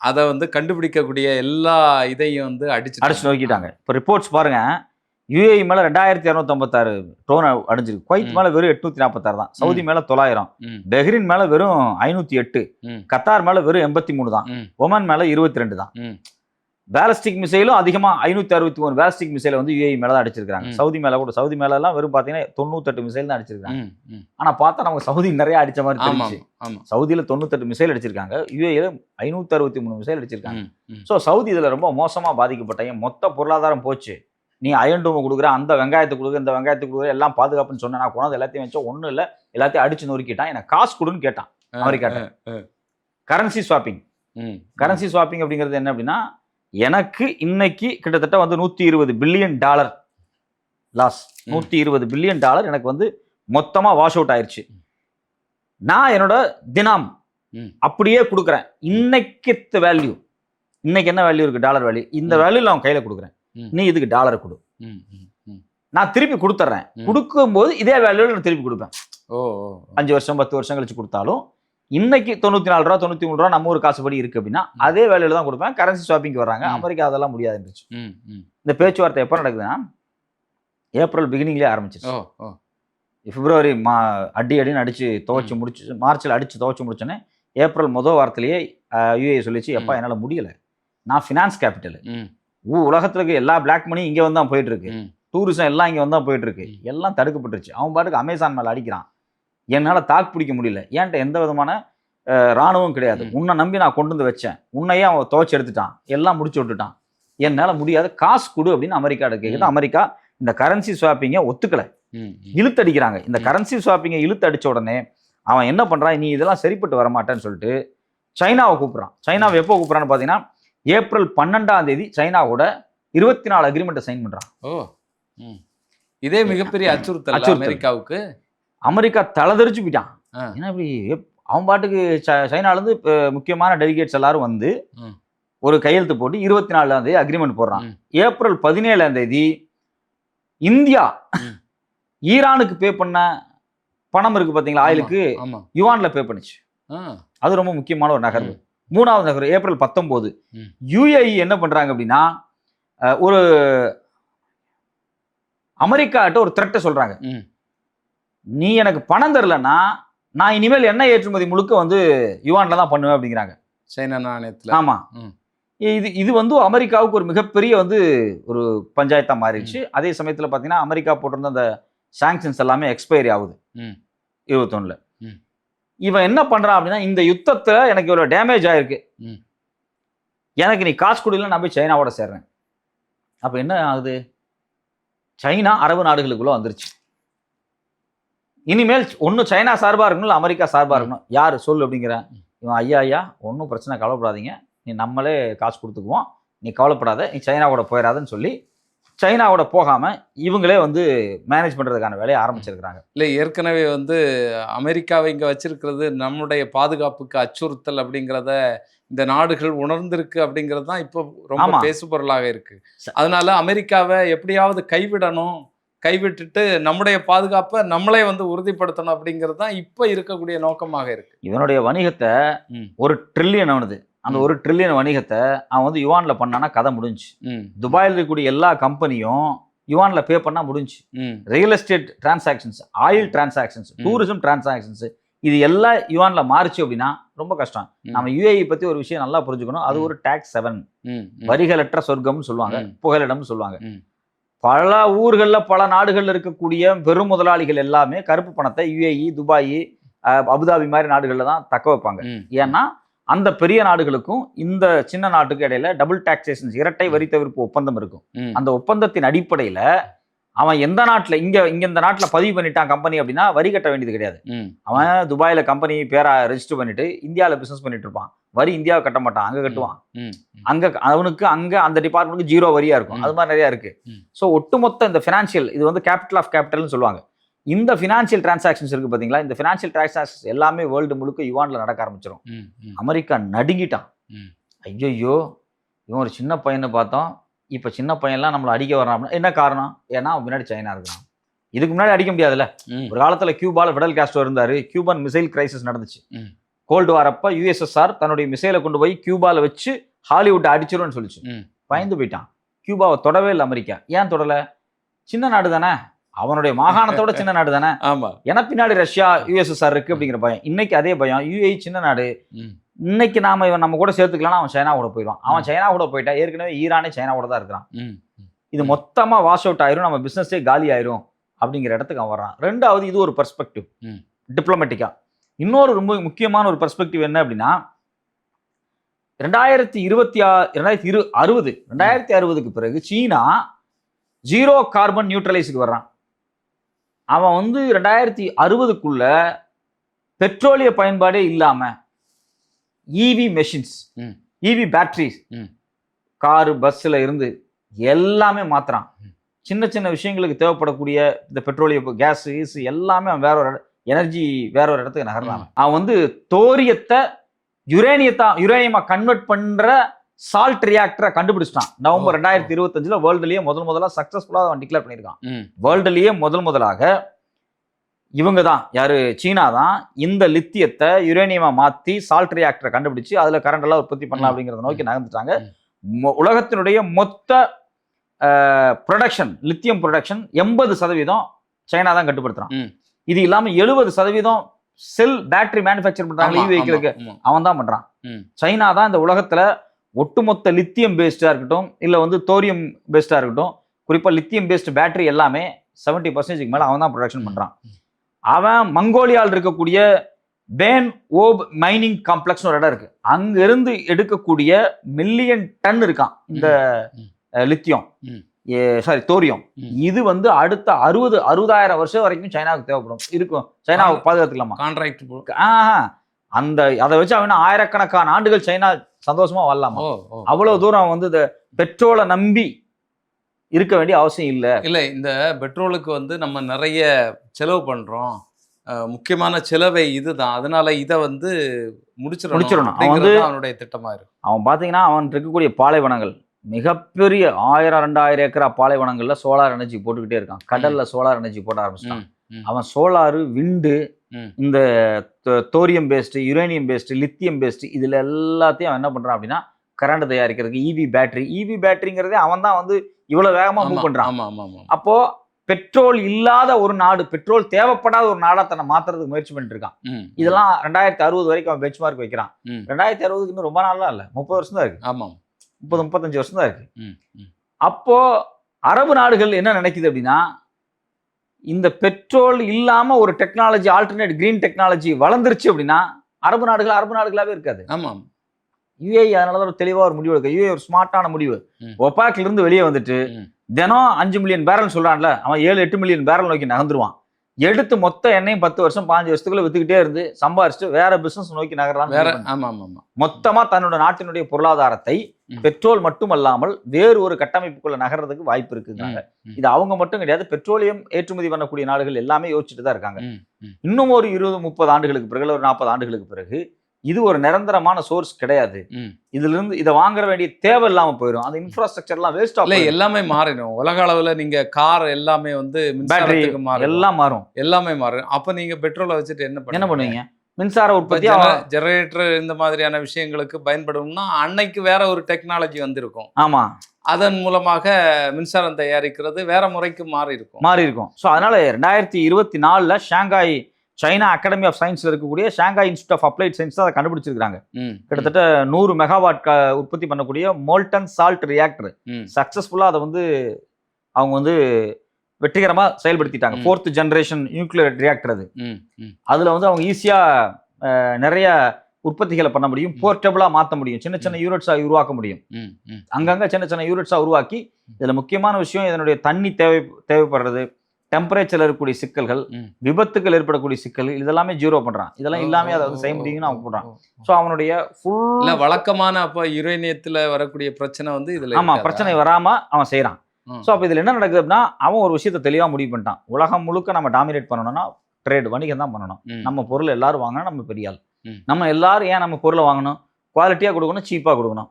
அதை வந்து கண்டுபிடிக்கக்கூடிய எல்லா இதையும் வந்து அடிச்சு நோக்கிட்டாங்க. இப்போ ரிப்போர்ட்ஸ் பாருங்க, யுஏஇ மேல 2256 ட்ரோன் அடிஞ்சிருக்கு, குவைத் மேல வெறும் 846 தான், சவுதி மேல 900, பஹ்ரைன் மேல வெறும் 508, கத்தார் மேல வெறும் 83 தான், ஒமன் மேல 22 தான். பேலிஸ்டிக் மிசைலும் அதிகமா 563 பேலிஸ்டிக் மிசைலை வந்து யுஏஇ மேல தான் அடிச்சிருக்காங்க. சவுதி மேல எல்லாம் வெறும் பாத்தீங்கன்னா 98 மிசைல் தான் அடிச்சிருக்காங்க. ஆனா பார்த்தா நமக்கு சவுதி நிறைய அடிச்ச மாதிரி தெரிஞ்சு. சவுதியில 98 மிசைல் அடிச்சிருக்காங்க, யுஏஇல 563 மிசைல் அடிச்சிருக்காங்க. சோ சவுதி இதுல ரொம்ப மோசமா பாதிக்கப்பட்டாங்க. மொத்த பொருளாதாரம் போச்சு. நீ அயன் டூமை கொடுக்குற, அந்த வெங்காயத்தை கொடுக்குற, இந்த வெங்காயத்தை கொடுக்குற, எல்லாம் பாதுகாப்புன்னு சொன்னா நான் கொண்டாந்து எல்லாத்தையும் வச்சா ஒன்றும் இல்லை, எல்லாத்தையும் அடிச்சு நொறுக்கிட்டான். எனக்கு காசு கொடுன்னு கேட்டான் அமெரிக்காட்ட. கரன்சி ஸ்வாப்பிங் அப்படிங்கிறது என்ன அப்படின்னா, எனக்கு இன்னைக்கு கிட்டத்தட்ட வந்து $120 பில்லியன் லாஸ். $120 பில்லியன் எனக்கு வந்து மொத்தமா வாஷ் அவுட் ஆயிடுச்சு. நான் என்னோட தினம் அப்படியே கொடுக்குறேன். இன்னைக்கு வேல்யூ, இன்னைக்கு என்ன வேல்யூ இருக்கு, டாலர் வேல்யூ, இந்த வேல்யூல அவன் கையில கொடுக்குறேன், நீ இதுக்கு டாலரை கொடு, நான் திருப்பி கொடுத்துட்றேன். கொடுக்கும் போது இதே வேல்யூல நான் திருப்பி கொடுப்பேன். 5 வருஷம் 10 வருஷம் கழிச்சு கொடுத்தாலும் இன்னைக்கு 94 ரூபா 93 ரூபா நம்ம ஒரு காசுபடி இருக்கு அப்படின்னா அதே வேலையில தான் கொடுப்பேன். கரன்சி ஸ்வாப்பிங் வர்றாங்க. அமெரிக்கா அதெல்லாம் முடியாதுன்றுச்சு. இந்த பேச்சுவார்த்தை எப்போ நடக்குதுன்னா ஏப்ரல் பிகினிங்லேயே ஆரம்பிச்சிருச்சு. பிப்ரவரி அடின்னு அடிச்சு துவச்சி முடிச்சு, மார்ச்சில் அடிச்சு துவச்சி முடிச்சோன்னே ஏப்ரல் முதல் வாரத்திலேயே யுஏஇ சொல்லிச்சு, எப்பா என்னால் முடியலை, நான் ஃபினான்ஸ் கேபிட்டல், உலகத்துல இருக்க எல்லா பிளாக் மணி இங்கே வந்து தான் போயிட்டு இருக்கு, டூரிசம் எல்லாம் இங்கே வந்து தான் போயிட்டு இருக்கு, எல்லாம் தடுக்கப்பட்டுருச்சு. அவன் பாட்டுக்கு அமேசான் மேலே அடிக்கிறான், என்னால் தாக்கு பிடிக்க முடியல, ஏன்ட்ட எந்த விதமான ராணுவம் கிடையாது, உன்னை நம்பி நான் கொண்டு வந்து வச்சேன், உன்னையே அவன் துவச்சி எடுத்துட்டான், எல்லாம் முடிச்சு விட்டுட்டான், என்னால் முடியாது, காசு கொடு அப்படின்னு அமெரிக்கா கேட்குது. அமெரிக்கா இந்த கரன்சி ஸ்வாப்பிங்கை ஒத்துக்கலை, இழுத்தடிக்கிறாங்க. இந்த கரன்சி ஸ்வாப்பிங்கை இழுத்து அடிச்ச உடனே அவன் என்ன பண்றான், நீ இதெல்லாம் சரிப்பட்டு வரமாட்டேன்னு சொல்லிட்டு சைனாவை கூப்பிட்றான். சைனாவை எப்போ கூப்பிட்றான்னு பார்த்தீங்கன்னா ஏப்ரல் 12 சைனாவோட 24 அக்ரிமெண்ட்டை சைன் பண்றான். இதே மிகப்பெரிய அச்சுறுத்தல் அமெரிக்காவுக்கு. அமெரிக்கா தலதெரிச்சு போயிட்டான். ஏன்னா இப்படி அவன் பாட்டுக்கு சைனாலேருந்து முக்கியமான டெலிகேட்ஸ் எல்லாரும் வந்து ஒரு கையெழுத்து போட்டு 24 அக்ரிமெண்ட் போடுறான். ஏப்ரல் 17 இந்தியா ஈரானுக்கு பே பண்ண பணம் இருக்கு பாத்தீங்களா, ஆயிலுக்கு யுவான்ல பே பண்ணுச்சு. அது ரொம்ப முக்கியமான ஒரு நகர்வு. 3வது நகர்வு ஏப்ரல் 19 யுஏஇ என்ன பண்றாங்க அப்படின்னா ஒரு அமெரிக்காட்ட ஒரு த்ரெட்டை சொல்றாங்க, நீ எனக்கு பணம் தரலன்னா நான் இனிமேல் எண்ணெய் ஏற்றுமதி முழுக்க வந்து யுவான்ல தான் பண்ணுவேன் அப்படிங்கிறாங்க. சைனா நாணயத்துல. ஆமா, இது வந்து அமெரிக்காவுக்கு ஒரு மிகப்பெரிய வந்து ஒரு பஞ்சாயத்தா மாறிடுச்சு. அதே சமயத்துல பாத்தீங்கன்னா அமெரிக்கா போட்டிருந்த அந்த சாங்ஷன்ஸ் எல்லாமே எக்ஸ்பைரி ஆகுது 21. இவன் என்ன பண்றான் அப்படின்னா, இந்த யுத்தத்துல எனக்கு இவ்வளவு டேமேஜ் ஆயிருக்கு, எனக்கு நீ காசு கொடுக்கல, நான் போய் சைனாவோட சேர்றேன். அப்ப என்ன ஆகுது, சைனா அரபு நாடுகளுக்குள்ள வந்துருச்சு. இனிமேல் ஒன்னு சைனா சார்பா இருக்கணும், இல்ல அமெரிக்கா சார்பா இருக்கணும், யாரு சொல்லு அப்படிங்கிற. இவன் ஐயா ஒன்னும் பிரச்சனை, கவலைப்படாதீங்க, நீ நம்மளே காசு கொடுத்துக்குவோம், நீ கவலைப்படாத, நீ சைனாவோட போயிடாதன்னு சொல்லி சைனாவோட போகாம இவங்களே வந்து மேனேஜ் பண்றதுக்கான வேலையை ஆரம்பிச்சிருக்கிறாங்க. இல்லை, ஏற்கனவே வந்து அமெரிக்காவை இங்க வச்சிருக்கிறது நம்முடைய பாதுகாப்புக்கு அச்சுறுத்தல் அப்படிங்கிறத இந்த நாடுகள் உணர்ந்திருக்கு அப்படிங்கிறது தான் இப்போ ரொம்ப பேசுபொருளாக இருக்கு. அதனால அமெரிக்காவை எப்படியாவது கைவிட்டுட்டு நம்முடைய பாதுகாப்பை நம்மளே வந்து உறுதிப்படுத்தணும் அப்படிங்கிறது தான் இப்போ இருக்கக்கூடிய நோக்கமாக இருக்கு. இவனுடைய வணிகத்தை 1 ட்ரில்லியன் ஆனது, அந்த 1 ட்ரில்லியன் வணிகத்தை அவன் வந்து யுவான்ல பண்ணானா கதை முடிஞ்சு. துபாயில் இருக்கக்கூடிய எல்லா கம்பெனியும் யுவான்ல பே பண்ணா முடிஞ்சு. Real estate transactions, oil transactions, tourism transactions, இது எல்லாம் யுவான்ல மாறுச்சு அப்படின்னா ரொம்ப கஷ்டம். நம்ம யுஏஇ பத்தி ஒரு விஷயம் நல்லா புரிஞ்சுக்கணும், அது ஒரு டாக்ஸ் 7, வரிகளற்ற சொர்க்கம்னு சொல்லுவாங்க, புகலிடம்னு சொல்லுவாங்க. பல ஊர்கள்ல பல நாடுகள்ல இருக்கக்கூடிய பெரும் முதலாளிகள் எல்லாமே கருப்பு பணத்தை யுஏஇ, துபாய், அபுதாபி மாதிரி நாடுகள்ல தான் தக்க வைப்பாங்க. ஏன்னா அந்த பெரிய நாடுகளுக்கும் இந்த சின்ன நாட்டுக்கு இடையில டபுள் டாக்ஸேஷன், இரட்டை வரி தவிர்ப்பு ஒப்பந்தம் இருக்கும். அந்த ஒப்பந்தத்தின் அடிப்படையில அவன் எந்த நாட்டுல இங்க இந்த நாட்டுல பதிவு பண்ணிட்டான் கம்பெனி அப்படின்னா வரி கட்ட வேண்டியது கிடையாது. அவன் துபாயில கம்பெனி பேரா ரெஜிஸ்டர் பண்ணிட்டு இந்தியாவில பிசினஸ் பண்ணிட்டு இருப்பான், வரி இந்தியாவை கட்ட மாட்டான், அங்க கட்டுவான். அங்க அவனுக்கு அங்க அந்த டிபார்ட்மெண்ட்டுக்கு 0 வரியா இருக்கும். அது மாதிரி நிறைய இருக்கு. ஸோ ஒட்டுமொத்த இந்த பினான்சியல், இது வந்து கேபிட்டல் ஆஃப் கேபிட்டல்னு சொல்லுவாங்க. இந்த ஃபினான்ஷியல் டிரான்சாக்ஷன்ஸ் இருக்கு பாத்தீங்களா, இந்த ஃபினான்ஷியல் டிரான்சாக்ஷன்ஸ் எல்லாமே வேர்ல்டு முழுக்க யுவான்ல நடக்க ஆரம்பிச்சிடும். அமெரிக்கா நடுங்கிட்டான். ஐயோ இவன் ஒரு சின்ன பையனை பார்த்தோம், இப்ப சின்ன பையன்லாம் நம்மளை அடிக்க வரான். என்ன காரணம், ஏன்னா முன்னாடி சைனா இருக்கிறான். இதுக்கு முன்னாடி அடிக்க முடியாதுல்ல. ஒரு காலத்துல கியூபால ஃபிடல் காஸ்ட்ரோ இருந்தாரு, கியூபன் மிசைல் கிரைசிஸ் நடந்துச்சு. கோல்டு வார் அப்ப யுஎஸ்எஸ்ஆர் தன்னுடைய மிசைலை கொண்டு போய் கியூபால வச்சு ஹாலிவுட் அடிச்சிரும்னு சொல்லிச்சு. பயந்து போயிட்டான். கியூபாவை தொடவே இல்லை அமெரிக்கா. ஏன் தொடல, சின்ன நாடு தானே, அவனுடைய மாகாணத்தோட சின்ன நாடு தானே, ஏன்னா பின்னாடி ரஷ்யா யுஎஸ்எஸ்ஆர் இருக்கு அப்படிங்கிற பயம். இன்னைக்கு அதே பயம். யுஏஇ சின்ன நாடு, இன்னைக்கு நம்ம கூட சேர்த்துக்கலாம், அவன் சைனா கூட போயிடுவான். அவன் சைனா கூட போயிட்டா ஏற்கனவே ஈரானே சைனா கூட தான் இருக்கிறான். இது மொத்தமா வாஷ் அவுட் ஆயிரும், நம்ம பிசினஸே காலி ஆயிரும் அப்படிங்கிற இடத்துக்கு அவன் வர்றான். 2வது இது ஒரு பெர்ஸ்பெக்டிவ் டிப்ளமேட்டிக்கா. இன்னொரு ரொம்ப முக்கியமான ஒரு பெர்ஸ்பெக்டிவ் என்ன அப்படின்னா, 2060க்கு பிறகு சீனா 0 கார்பன் நியூட்ரலைஸுக்கு வர்றான். அவன் வந்து 2060க்குள்ள பெட்ரோலிய பயன்பாடே இல்லாம இவி மெஷின்ஸ், இவி பேட்டரிஸ், காரு பஸ்ல இருந்து எல்லாமே மாத்துறான். சின்ன சின்ன விஷயங்களுக்கு தேவைப்படக்கூடிய இந்த பெட்ரோலிய கேஸ் எல்லாமே அவன் வேற ஒரு எனர்ஜி வேற ஒரு இடத்துக்கு நகர்றான். அவன் வந்து தோரியத்தை யுரேனியமா கன்வெர்ட் பண்ற சால்ட் ரியாக்டரை கண்டுபிடிச்சிட்டான். நவம்பர் 2025 வேர்ல்டுலயே முதலாக சக்சஸ்ஃபுல்லா அவன் டிக்ளேர் பண்ணியிருக்கான். வேர்ல்டுலயே முதலாக இவங்க தான் யாரு, சீனா தான் இந்த லித்தியத்தை யுரேனியமா மாத்தி சால்ட் ரியாக்டரை கண்டுபிடிச்சு அதுல கரண்ட் எல்லாம் உற்பத்தி பண்ணலாம் அப்படிங்கறத நோக்கி நகர்ந்துட்டாங்க. உலகத்தினுடைய மொத்த ப்ரொடக்ஷன், லித்தியம் ப்ரொடக்ஷன் 80% சைனா தான் கட்டுப்படுத்துறான். இது இல்லாம 70% செல் பேட்டரி மேனுஃபேக்சர் பண்றாங்க வெஹிக்கிளுக்கு, அவன் தான் பண்றான். சைனா தான் இந்த உலகத்துல ஒட்டுமொத்த லித்தியம் பேஸ்டா இருக்கட்டும் இல்ல வந்து தோரியம் பேஸ்டா இருக்கட்டும், குறிப்பா லித்தியம் பேஸ்ட் பேட்டரி எல்லாமே 70% மேல அவன் தான் ப்ரொடக்ஷன் பண்றான். அவன் மங்கோலியாவில் இருக்கக்கூடிய பேன் ஓப் மைனிங் காம்ப்ளெக்ஸ் ஒரு இடம் இருக்கு, அங்க இருந்து எடுக்கக்கூடிய மில்லியன் டன் இருக்கான் இந்த லித்தியம், சாரி தோரியம். இது வந்து அடுத்த 60,000 வருஷம் வரைக்கும் சைனாவுக்கு தேவைப்படும் இருக்கும். சைனாவை பாதுகாத்துக்கலாமா? கான்ட்ராக்ட் அந்த அதை வச்சு அவன் ஆயிரக்கணக்கான ஆண்டுகள் சைனா சந்தோஷமா வாழலாமா? அவ்வளவு தூரம் வந்து இந்த பெட்ரோலை நம்பி இருக்க வேண்டிய அவசியம் இல்லை. இந்த பெட்ரோலுக்கு வந்து நம்ம நிறைய செலவு பண்றோம், முக்கியமான செலவை இதுதான், அதனால இதை வந்து முடிச்சிடணும். அவன் வந்து அவனுடைய திட்டமா இருக்கு. அவன் பாத்தீங்கன்னா அவன் இருக்கக்கூடிய பாலைவனங்கள் மிகப்பெரிய 1000-2000 ஏக்கரா பாலைவனங்கள்ல சோலார் எனர்ஜி போட்டுக்கிட்டே இருக்கான். கடல்ல சோலார் எனர்ஜி போட ஆரம்பிச்சிட்டான். அவன் சோலாரு, விண்டு, இந்த thorium based, uranium based, lithium based, இதுல எல்லாத்தையும் அவன் என்ன பண்றான் அப்படின்னா கரண்ட் தயாரிக்கிறதுக்கு இவி பேட்டரிங்கிறதே அவன் தான் வந்து இவ்வளவு வேகமா மூவ் பண்றான். அப்போ பெட்ரோல் இல்லாத ஒரு நாடு, பெட்ரோல் தேவைப்படாத ஒரு நாடா தன்னை மாத்துறதுக்கு முயற்சி பண்ணிட்டு இருக்கான். இதெல்லாம் 2060 வரைக்கும் அவன் பெஞ்ச் மார்க் வைக்கிறான். 2060 இன்னும் ரொம்ப நாள்லாம் இல்ல, 30 வருஷம் தான் இருக்கு. 30-35 வருஷம் தான் இருக்கு. அப்போ அரபு நாடுகள் என்ன நினைக்குது அப்படின்னா, இந்த பெட்ரோல் இல்லாம ஒரு டெக்னாலஜி, ஆல்டர்னேட் கிரீன் டெக்னாலஜி வளர்ந்துருச்சு அப்படின்னா அரபு நாடுகளாவே இருக்காது. யுஏஇ அதனாலதான் ஒரு தெளிவா ஒரு முடிவு எடுக்க. யுஏஇ ஒரு ஸ்மார்ட்டான முடிவு. ஒபாக்ல இருந்து வெளியே வந்துட்டு தினம் 5 மில்லியன் பேரல் சொல்றான்ல, அவன் 7-8 மில்லியன் பேரல் நோக்கி நகர்ந்துருவான். எடுத்து மொத்த எண்ணெயும் 10 வருஷம் 15 வருஷத்துக்குள்ள வித்துக்கிட்டே இருந்து சம்பாரிச்சுட்டு வேற பிசினஸ் நோக்கி நகரலாம். மொத்தமா தன்னோட நாட்டினுடைய பொருளாதாரத்தை பெட்ரோல் மட்டுமல்லாமல் வேறு ஒரு கட்டமைப்புக்குள்ள நகர்றதுக்கு வாய்ப்பு இருக்குங்க. இது அவங்க மட்டும் கிடையாது, பெட்ரோலியம் ஏற்றுமதி பண்ணக்கூடிய நாடுகள் எல்லாமே யோசிச்சுட்டு தான் இருக்காங்க. இன்னும் ஒரு 20-30 ஆண்டுகளுக்கு பிறகு, ஒரு 40 ஆண்டுகளுக்கு பிறகு இது ஒரு நிரந்தரமான சோர்ஸ் கிடையாது. இதுல இருந்து இதை வாங்குற வேண்டிய தேவை இல்லாம போயிடும். அந்த இன்ஃப்ராஸ்ட்ரக்சர் எல்லாம் வேஸ்ட் ஆகும். எல்லாமே மாறிடும். உலக அளவுல நீங்க கார் எல்லாமே வந்து மின்சாரத்துக்கு மாறும், எல்லாமே மாறும். அப்ப நீங்க பெட்ரோலை வச்சுட்டு என்ன பண்ணுவீங்க? மின்சார உற்பத்தி, ஜெனரேட்டர் இந்த மாதிரியான விஷயங்களுக்கு பயன்படும்னா அன்னைக்கு வேற ஒரு டெக்னாலஜி வந்திருக்கும். ஆமா, அதன் மூலமாக மின்சாரம் தயாரிக்கிறது வேற முறைக்கு மாறி இருக்கும். ஸோ அதனால 2024 ஷாங்காய் சைனா அகாடமி ஆஃப் சயின்ஸ்ல இருக்கக்கூடிய Shanghai institute of applied science தான் அதை கண்டுபிடிச்சிருக்காங்க. கிட்டத்தட்ட 100 மெகாவாட் உற்பத்தி பண்ணக்கூடிய மோல்டன் சால்ட் ரியாக்டர் சக்சஸ்ஃபுல்லா அதை வந்து அவங்க வந்து வெற்றிகரமா செயல்படுத்திட்டாங்க. 4th ஜெனரேஷன் நியூக்ளியர் ரியாக்டர் அது. அதுல வந்து அவங்க ஈஸியா நிறைய உற்பத்திகளை பண்ண முடியும், போர்ட்டபிளா மாற்ற முடியும், சின்ன சின்ன யூனிட்ஸா உருவாக்க முடியும். அங்கங்க சின்ன சின்ன யூனிட்ஸா உருவாக்கி, இதுல முக்கியமான விஷயம் இதனுடைய தண்ணி தேவைப்படுறது, டெம்பரேச்சர்ல இருக்கக்கூடிய சிக்கல்கள், விபத்துகள் ஏற்படக்கூடிய சிக்கல், இதெல்லாமே ஜீரோ பண்றான். இதெல்லாம் இல்லாம அதை வந்து செய்ய முடியும்னு அவங்க பண்றான். ஸோ அவனுடைய ஃபுல் வழக்கமான அப்ப யுரேனியத்துல வரக்கூடிய பிரச்சனை வந்து இதுல பிரச்சனை வராம அவன் செய்யறான். ஸோ அப்ப இதுல என்ன நடக்குது அப்படின்னா, அவன் ஒரு விஷயத்தை தெளிவா முடிவு பண்ணிட்டான். உலகம் முழுக்க நம்ம டாமினேட் பண்ணணும்னா ட்ரேட், வணிகம் தான் பண்ணணும். நம்ம பொருள் எல்லாரும் வாங்கணும், நம்ம பெரிய ஆள். நம்ம எல்லாரும் ஏன் நம்ம பொருளை வாங்கணும்? குவாலிட்டியா கொடுக்கணும், சீப்பா கொடுக்கணும்.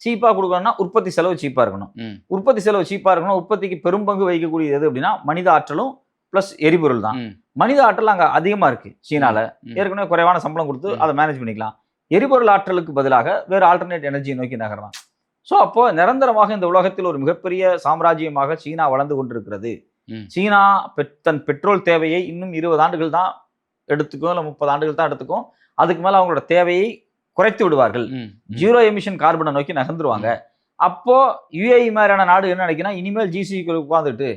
சீப்பா கொடுக்கணும்னா உற்பத்தி செலவு சீப்பா இருக்கணும். உற்பத்தி செலவு சீப்பா இருக்கணும். உற்பத்திக்கு பெரும்பங்கு வகிக்கக்கூடியது எது அப்படின்னா மனித ஆற்றலும் பிளஸ் எரிபொருள் தான். மனித ஆற்றல் அங்க அதிகமா இருக்கு சீனால. ஏற்கனவே குறைவான சம்பளம் கொடுத்து அதை மேனேஜ் பண்ணிக்கலாம். எரிபொருள் ஆற்றலுக்கு பதிலாக வேறு ஆல்டர்னேட் எனர்ஜியை நோக்கி நகரலாம். ஸோ அப்போ நிரந்தரமாக இந்த உலகத்தில் ஒரு மிகப்பெரிய சாம்ராஜ்யமாக சீனா வளர்ந்து கொண்டிருக்கிறது. சீனா தன் பெட்ரோல் தேவையை இன்னும் 20 ஆண்டுகள் தான் எடுத்துக்கும், இல்லை 30 ஆண்டுகள் தான் எடுத்துக்கும். அதுக்கு மேல அவங்களோட தேவையை குறைத்து விடுவார்கள். ஜீரோ எமிஷன் கார்பனை நோக்கி நகர்ந்துருவாங்க. அப்போ யுஏஇ மாதிரியான நாடு என்ன நினைக்கணும், இனிமேல் ஜிசிக்கு உட்காந்துட்டு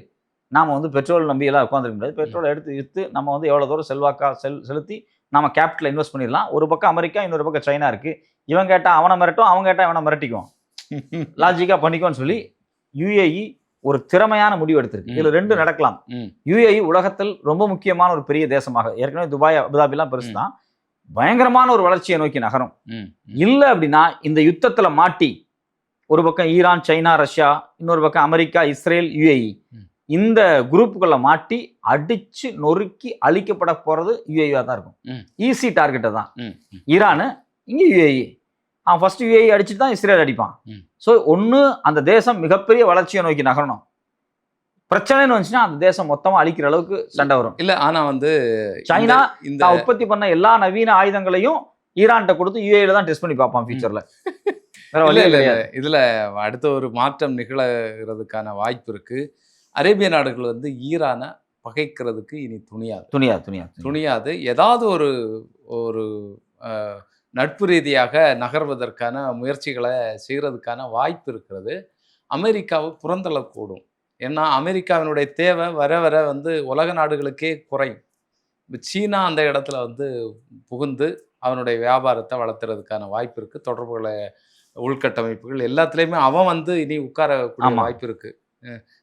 நாம வந்து பெட்ரோல் நம்பி எல்லாம் உட்காந்துருக்க முடியாது. பெட்ரோல் எடுத்து நம்ம வந்து எவ்வளவு தூரம் செல்வாக்கா செலுத்தி நாம கேபிட்டல் இன்வெஸ்ட் பண்ணிடலாம். ஒரு பக்கம் அமெரிக்கா, இன்னொரு பக்கம் சைனா இருக்கு. இவன் கேட்டா அவனை மிரட்டும், அவன் கேட்டா இவனை மிரட்டிக்கும், லாஜிக்கா பண்ணிக்கும்னு சொல்லி யுஏஇ ஒரு திறமையான முடிவு எடுத்திருக்கு. இதுல 2 நடக்கலாம். யுஏஇ உலகத்தில் ரொம்ப முக்கியமான ஒரு பெரிய தேசமாக, ஏற்கனவே துபாய், அபுதாபி எல்லாம் பெருசுதான், பயங்கரமான ஒரு வளர்ச்சியை நோக்கி நகரும். இல்ல அப்படின்னா இந்த யுத்தத்துல மாட்டி ஒரு பக்கம் ஈரான், சைனா, ரஷ்யா, இன்னொரு பக்கம் அமெரிக்கா, இஸ்ரேல், யுஏஇ, இந்த குரூப்புக்குள்ள மாட்டி அடிச்சு நொறுக்கி அழிக்கப்பட போறது யுஏஇயா தான் இருக்கும். ஈஸி டார்கெட்டை தான். ஈரானு, இங்க யுஏஇ. அவன் ஃபர்ஸ்ட் யுஏஇ அடிச்சுட்டு தான் இஸ்ரேல் அடிப்பான். ஸோ ஒன்று அந்த தேசம் மிகப்பெரிய வளர்ச்சியை நோக்கி நகரணும். பிரச்சனைன்னு வந்துச்சுன்னா அந்த தேசம் மொத்தமா அழிக்கிற அளவுக்கு சண்டை வரும். இல்ல ஆனா வந்து சைனா இந்த தான் உற்பத்தி பண்ண எல்லா நவீன ஆயுதங்களையும் ஈரான்கிட்ட கொடுத்து யுஏல தான் டெஸ்ட் பண்ணி பார்ப்பான் ஃபியூச்சர்ல. வேற இல்ல வழியே இல்ல இல்ல கிடையாது. இதுல அடுத்த ஒரு மாற்றம் நிகழறதுக்கான வாய்ப்பு இருக்கு. அரேபிய நாடுகள் வந்து ஈரானை பகைக்கிறதுக்கு இனி துணியாது. துணியாது. ஏதாவது ஒரு ஒரு நட்பு ரீதியாக நகர்வதற்கான முயற்சிகளை செய்யறதுக்கான வாய்ப்பு இருக்கிறது. அமெரிக்காவை புறந்தள்ளக்கூடும். ஏன்னா அமெரிக்காவினுடைய தேவை வர வர வந்து உலக நாடுகளுக்கே குறையும். இப்ப சீனா அந்த இடத்துல வந்து புகுந்து அவனுடைய வியாபாரத்தை வளர்த்துறதுக்கான வாய்ப்பு இருக்கு. தொடர்புகளை, உள்கட்டமைப்புகள் எல்லாத்துலேயுமே அவன் வந்து இனி உட்காரக்கூடிய ஆமா. வாய்ப்பு இருக்கு.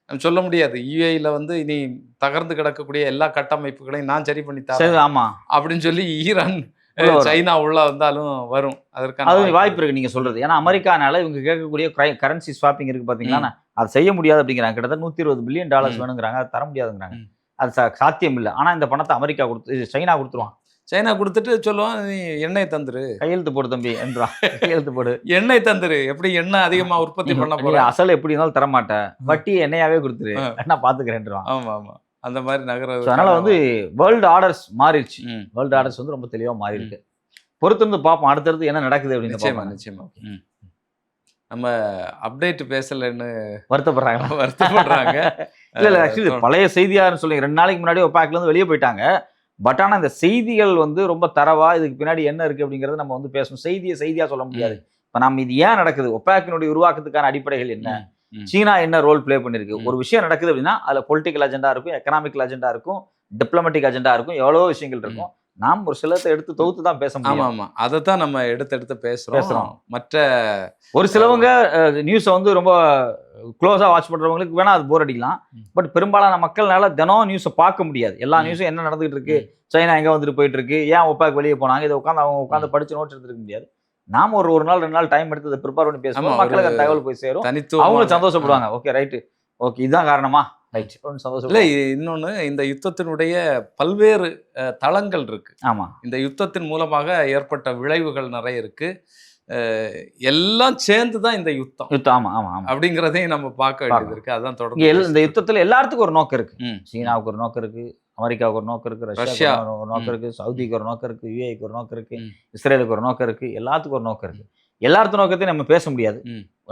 நம்ம சொல்ல முடியாது. யுஏஇல வந்து இனி தகர்ந்து கிடக்கக்கூடிய எல்லா கட்டமைப்புகளையும் நான் சரி பண்ணி சரி, தரேன் ஆமா. அப்படின்னு சொல்லி ஈரான், உள்ள வரும். சைனா உள்ள வந்தாலும் வரும். அதற்கான அது வாய்ப்பு இருக்கு நீங்க சொல்றது. ஏன்னா அமெரிக்கானால இவங்க கேட்கக்கூடிய கரன்சி ஸ்வாப்பிங் இருக்கு பாத்தீங்களா, அது செய்ய முடியாது அப்படிங்கிறாங்க. கிட்டத்தட்ட $120 பில்லியன் வேணுங்கிறாங்க. அது தர முடியாதுங்கிறாங்க. அது சாத்தியம் இல்லை. ஆனா இந்த பணத்தை அமெரிக்கா சைனா கொடுத்துருவான். சைனா கொடுத்துட்டு சொல்லுவான், நீ எண்ணெய் தந்துரு, கையெழுத்து போடு தம்பி என்றான். கையெழுத்து போடு, எண்ணெய் தந்துரு, எப்படி எண்ணெய் அதிகமா உற்பத்தி பண்ண நீ போற. அசல் எப்படி இருந்தாலும் தர மாட்டேன், வட்டி எண்ணெயாவே கொடுத்துரு, நான் பாத்துக்கிறேன்றான். ஆமா ஆமா அந்த மாதிரி நகர. அதனால வந்து வேர்ல்டு ஆர்டர்ஸ் மாறிடுச்சு. வேர்ல்டு ஆர்டர்ஸ் வந்து ரொம்ப தெளிவா மாறி இருக்கு. பொறுத்திருந்து பார்ப்போம் அடுத்தடுத்து என்ன நடக்குது அப்படின்னு. நிச்சயமா நிச்சயமா. நம்ம அப்டேட் பேசலன்னு வருத்தப்படுறாங்க. இல்ல ஆக்சுவலி பழைய செய்தியாருன்னு சொல்லி 2 நாளைக்கு முன்னாடி ஒபாக்ல இருந்து வெளியே போயிட்டாங்க. பட் ஆனா இந்த செய்திகள் வந்து ரொம்ப தரவா இதுக்கு பின்னாடி என்ன இருக்கு அப்படிங்கறத நம்ம வந்து பேசணும். செய்தியா சொல்ல முடியாது. இப்ப நம்ம இது ஏன் நடக்குது, ஒபாக்கினுடைய உருவாக்கத்துக்கான அடிப்படைகள் என்ன, சீனா என்ன ரோல் பிளே பண்ணிருக்கு. ஒரு விஷயம் நடக்குது அப்படின்னா அதுல பொலிட்டிக்கல் அஜெண்டா இருக்கும், எக்கனாமிக்கல் அஜெண்டா இருக்கும், டிப்ளமேட்டிக் அஜெண்டா இருக்கும், எவ்வளவு விஷயங்கள் இருக்கும். நாம் ஒரு சிலத்தை எடுத்து தொகுத்து தான் பேச முடியும். ஆமா அதைத்தான் நம்ம எடுத்து பேசுறோம். மற்ற ஒரு சிலவங்க நியூஸை வந்து ரொம்ப க்ளோஸா வாட்ச் பண்றவங்களுக்கு வேணா அது போர் அடிக்கலாம். பட் பெரும்பாலான மக்கள்னால தினம் நியூஸை பார்க்க முடியாது. எல்லா நியூஸும் என்ன நடந்துகிட்டு இருக்கு, சைனா எங்க வந்துட்டு போயிட்டு இருக்கு, ஏன் ஒப்பாக் வெளியே போனாங்க, இதை உட்காந்து படிச்சு நோட்ஸ் எடுத்துருக்க முடியாது. நாம ஒரு நாள் 2 நாள் டைம் எடுத்து ப்ரிப்பேர் பண்ணி பேசுவோம். மக்களுக்கு அந்த தகவல் போய் சேரும், அவங்களும் சந்தோஷப்படுவாங்க. ஓகே ரைட்டு, ஓகே இதுதான் காரணமா, ரைட் சந்தோஷம். இல்லை இன்னொன்று, இந்த யுத்தத்தினுடைய பல்வேறு தளங்கள் இருக்கு. ஆமா, இந்த யுத்தத்தின் மூலமாக ஏற்பட்ட விளைவுகள் நிறைய இருக்கு. எல்லாம் சேர்ந்து தான் இந்த யுத்தம். ஆமா ஆமா ஆமா அப்படிங்கிறதையும் நம்ம பார்க்க வேண்டியது இருக்கு. அதான் தொடர்ந்து இந்த யுத்தத்துல எல்லாத்துக்கும் ஒரு நோக்கம் இருக்கு. சீனாவுக்கு ஒரு நோக்கம் இருக்கு, அமெரிக்காவுக்கு ஒரு நோக்கம் இருக்கு, ரஷ்யா ஒரு நோக்கம் இருக்கு, சவுதிக்கு ஒரு நோக்கம் இருக்கு, யுஏக்கு ஒரு நோக்கம் இருக்கு, இஸ்ரேலுக்கு ஒரு நோக்கம் இருக்கு, எல்லாத்துக்கும் ஒரு நோக்கம் இருக்கு. எல்லாத்து நோக்கத்தையும் நம்ம பேச முடியாது.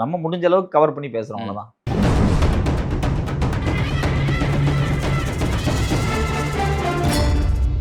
நம்ம முடிஞ்ச அளவுக்கு கவர் பண்ணி பேசுறோம், அவ்வளவுதான்.